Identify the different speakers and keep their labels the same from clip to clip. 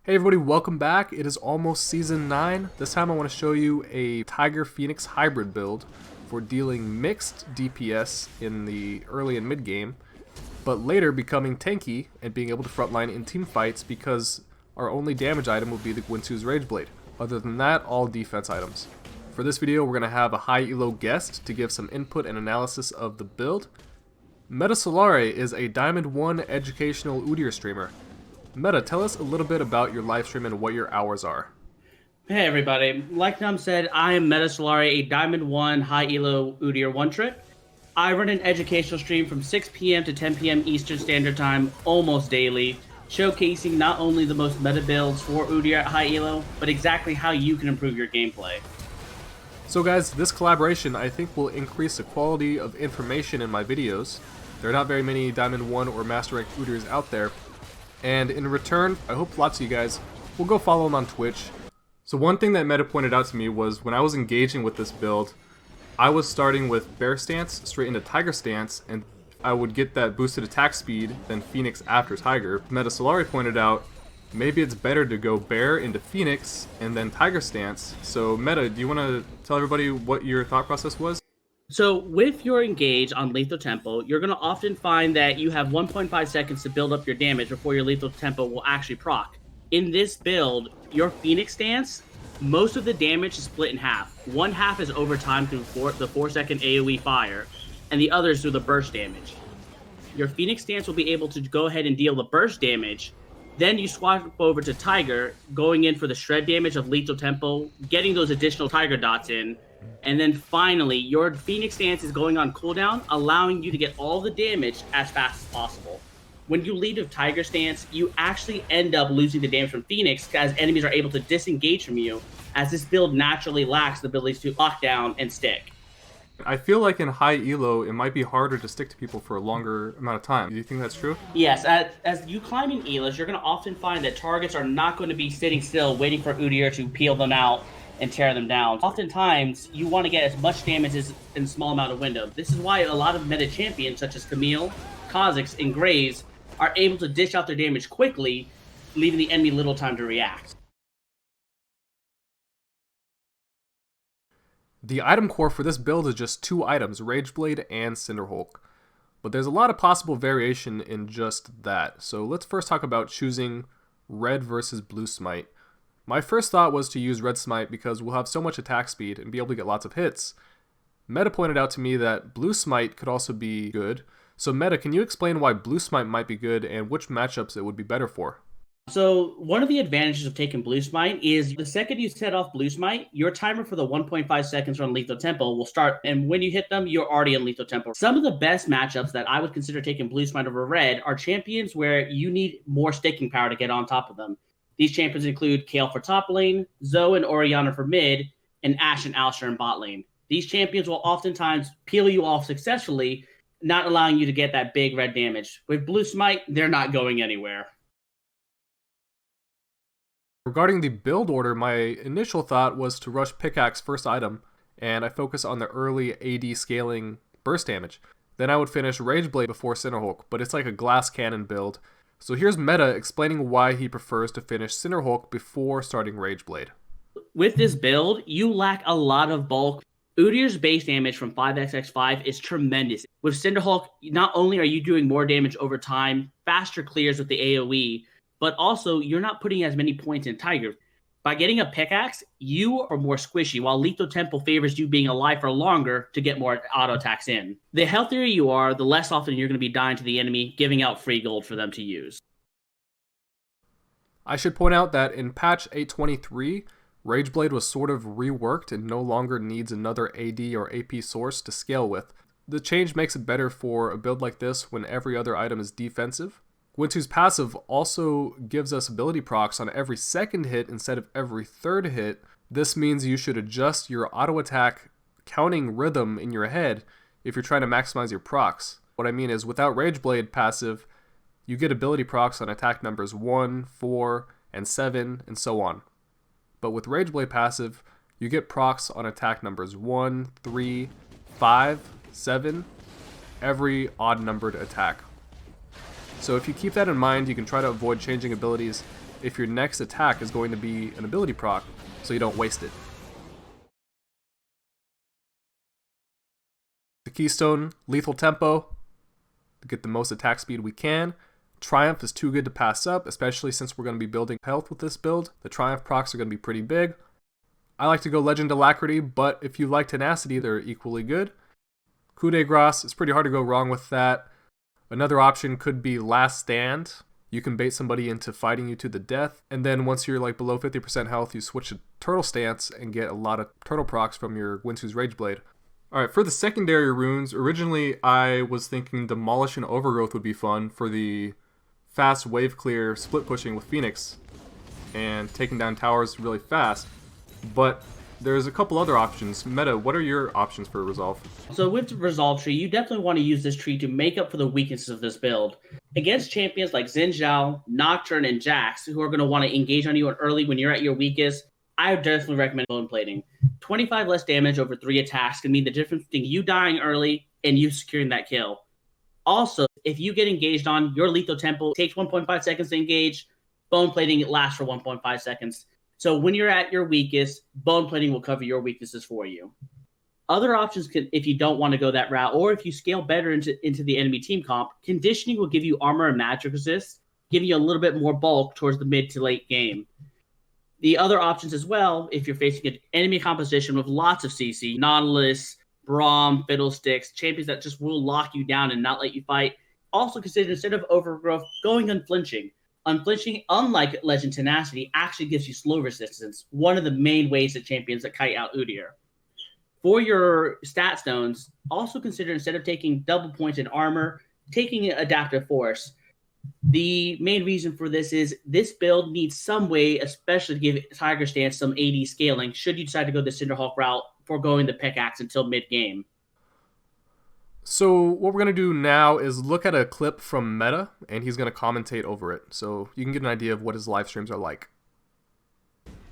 Speaker 1: Hey everybody, welcome back. It is almost Season 9. This time I want to show you a Tiger Phoenix hybrid build for dealing mixed DPS in the early and mid game, but later becoming tanky and being able to frontline in team fights because our only damage item will be the Gwinsu's Rage Blade. Other than that, all defense items. For this video, we're going to have a high elo guest to give some input and analysis of the build. MetaSolaray is a Diamond 1 educational Udyr streamer. Meta, tell us a little bit about your live stream and what your hours are.
Speaker 2: Hey everybody, like Num said, I am MetaSolaray, a Diamond 1 high elo Udyr one-trick. I run an educational stream from 6 p.m. to 10 p.m. Eastern Standard Time almost daily, showcasing not only the most meta builds for Udyr at high elo, but exactly how you can improve your gameplay.
Speaker 1: So guys, this collaboration I think will increase the quality of information in my videos. There are not very many Diamond 1 or Master Rank Udyrs out there. And in return, I hope lots of you guys will go follow him on Twitch. So one thing that Meta pointed out to me was when I was engaging with this build, I was starting with Bear Stance straight into Tiger Stance, and I would get that boosted attack speed than Phoenix after Tiger. MetaSolaray pointed out maybe it's better to go Bear into Phoenix and then Tiger Stance. So Meta, do you want to tell everybody what your thought process was?
Speaker 2: So with your engage on Lethal Tempo, you're going to often find that you have 1.5 seconds to build up your damage before your Lethal Tempo will actually proc. In this build, your Phoenix stance, most of the damage is split in half. One half is overtime through the 4-second AoE fire, and the other is through the burst damage. Your Phoenix stance will be able to go ahead and deal the burst damage. Then you swap over to Tiger, going in for the shred damage of Lethal Tempo, getting those additional Tiger dots in. And then finally, your Phoenix stance is going on cooldown, allowing you to get all the damage as fast as possible. When you lead with Tiger stance, you actually end up losing the damage from Phoenix as enemies are able to disengage from you, as this build naturally lacks the ability to lock down and stick.
Speaker 1: I feel like in high elo, it might be harder to stick to people for a longer amount of time. Do you think that's true?
Speaker 2: Yes, as you climb in elos, you're going to often find that targets are not going to be sitting still waiting for Udyr to peel them out and tear them down. Oftentimes, you want to get as much damage as in a small amount of window. This is why a lot of meta champions such as Camille, Kha'Zix, and Graves are able to dish out their damage quickly, leaving the enemy little time to react.
Speaker 1: The item core for this build is just 2 items, Rage Blade and Cinderhulk. But there's a lot of possible variation in just that. So let's first talk about choosing red versus blue smite. My first thought was to use red smite because we'll have so much attack speed and be able to get lots of hits. Meta pointed out to me that blue smite could also be good. So Meta, can you explain why blue smite might be good and which matchups it would be better for?
Speaker 2: So one of the advantages of taking Blue Smite is the second you set off Blue Smite, your timer for the 1.5 seconds on Lethal Tempo will start, and when you hit them, you're already in Lethal Tempo. Some of the best matchups that I would consider taking Blue Smite over red are champions where you need more sticking power to get on top of them. These champions include Kayle for top lane, Zoe and Orianna for mid, and Ashe and Alistar in bot lane. These champions will oftentimes peel you off successfully, not allowing you to get that big red damage. With Blue Smite, they're not going anywhere.
Speaker 1: Regarding the build order, my initial thought was to rush Pickaxe first item, and I focus on the early AD scaling burst damage. Then I would finish Rage Blade before Cinderhulk, but it's like a glass cannon build. So here's Meta explaining why he prefers to finish Cinderhulk before starting Rage Blade.
Speaker 2: With this build, you lack a lot of bulk. Udyr's base damage from 5xx5 is tremendous. With Cinderhulk, not only are you doing more damage over time, faster clears with the AoE, but also you're not putting as many points in Tiger. By getting a pickaxe, you are more squishy, while Lethal Tempo favors you being alive for longer to get more auto attacks in. The healthier you are, the less often you're going to be dying to the enemy, giving out free gold for them to use.
Speaker 1: I should point out that in patch 823, Rage Blade was sort of reworked and no longer needs another AD or AP source to scale with. The change makes it better for a build like this when every other item is defensive. Gwinsu's passive also gives us ability procs on every second hit instead of every third hit. This means you should adjust your auto attack counting rhythm in your head if you're trying to maximize your procs. What I mean is without Rage Blade passive, you get ability procs on attack numbers 1, 4, and 7, and so on. But with Rage Blade passive, you get procs on attack numbers 1, 3, 5, 7, every odd numbered attack. So if you keep that in mind, you can try to avoid changing abilities if your next attack is going to be an ability proc, so you don't waste it. The Keystone, lethal tempo, to get the most attack speed we can. Triumph is too good to pass up, especially since we're going to be building health with this build. The Triumph procs are going to be pretty big. I like to go Legend Alacrity, but if you like Tenacity, they're equally good. Coup de Grace, it's pretty hard to go wrong with that. Another option could be Last Stand. You can bait somebody into fighting you to the death, and then once you're like below 50% health, you switch to Turtle Stance and get a lot of turtle procs from your Winsu's Rageblade. Alright, for the secondary runes, originally I was thinking Demolish and Overgrowth would be fun for the fast wave clear split pushing with Phoenix and taking down towers really fast, but there's a couple other options. Meta, what are your options for Resolve?
Speaker 2: So with the Resolve tree, you definitely want to use this tree to make up for the weaknesses of this build. Against champions like Xin Zhao, Nocturne, and Jax, who are going to want to engage on you early when you're at your weakest, I would definitely recommend bone plating. 25 less damage over 3 attacks can mean the difference between you dying early and you securing that kill. Also, if you get engaged on, your lethal tempo takes 1.5 seconds to engage. Bone plating, it lasts for 1.5 seconds. So when you're at your weakest, bone plating will cover your weaknesses for you. Other options, if you don't want to go that route, or if you scale better into the enemy team comp, conditioning will give you armor and magic resist, giving you a little bit more bulk towards the mid to late game. The other options as well, if you're facing an enemy composition with lots of CC, Nautilus, Braum, Fiddlesticks, champions that just will lock you down and not let you fight, also consider, instead of Overgrowth, going Unflinching. Unflinching, unlike Legend Tenacity, actually gives you slow resistance, one of the main ways that champions that kite out Udyr. For your stat stones, also consider, instead of taking double points in armor, taking Adaptive Force. The main reason for this is this build needs some way, especially to give Tiger Stance some AD scaling, should you decide to go the Cinderhawk route, foregoing the pickaxe until mid-game.
Speaker 1: So what we're going to do now is look at a clip from Meta, and he's going to commentate over it, so you can get an idea of what his live streams are like.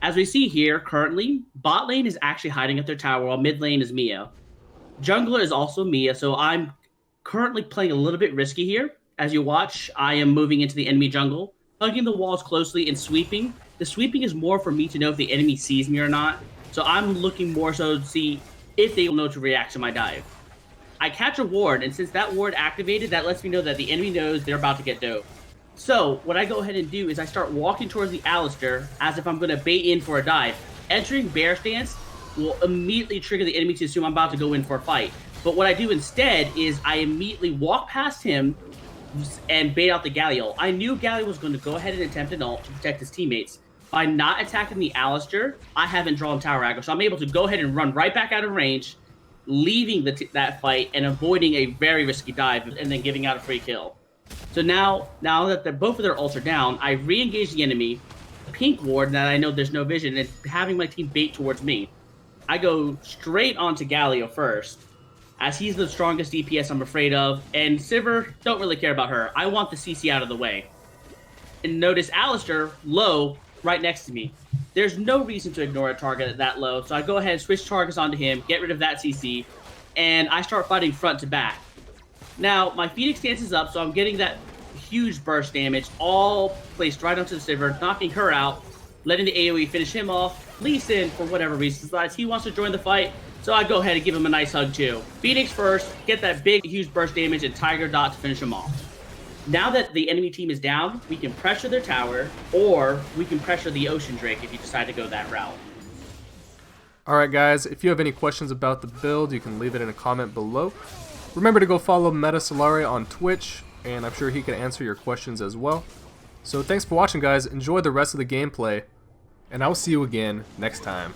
Speaker 2: As we see here, currently, bot lane is actually hiding at their tower, while mid lane is Mia. Jungler is also Mia, so I'm currently playing a little bit risky here. As you watch, I am moving into the enemy jungle, hugging the walls closely and sweeping. The sweeping is more for me to know if the enemy sees me or not, so I'm looking more so to see if they will know to react to my dive. I catch a ward, and since that ward activated, that lets me know that the enemy knows they're about to get dope. So, what I go ahead and do is I start walking towards the Alistar as if I'm going to bait in for a dive. Entering Bear Stance will immediately trigger the enemy to assume I'm about to go in for a fight. But what I do instead is I immediately walk past him and bait out the Galio. I knew Galio was going to go ahead and attempt an ult to protect his teammates. By not attacking the Alistar, I haven't drawn tower aggro, so I'm able to go ahead and run right back out of range, leaving that fight and avoiding a very risky dive and then giving out a free kill. So now that both of their ults are down, I re-engage the enemy, pink ward that I know there's no vision, and having my team bait towards me. I go straight onto Galio first, as he's the strongest DPS I'm afraid of, and Sivir, don't really care about her. I want the CC out of the way. And notice Alistar, low, right next to me. There's no reason to ignore a target at that low, so I go ahead and switch targets onto him, get rid of that CC, and I start fighting front to back. Now, my Phoenix stance is up, so I'm getting that huge burst damage, all placed right onto the Sivir, knocking her out, letting the AoE finish him off. Lee Sin, for whatever reason, decides he wants to join the fight, so I go ahead and give him a nice hug too. Phoenix first, get that big, huge burst damage, and Tiger Dot to finish him off. Now that the enemy team is down, we can pressure their tower, or we can pressure the Ocean Drake if you decide to go that route.
Speaker 1: Alright guys, if you have any questions about the build, you can leave it in a comment below. Remember to go follow MetaSolaray on Twitch, and I'm sure he can answer your questions as well. So thanks for watching guys, enjoy the rest of the gameplay, and I'll see you again next time.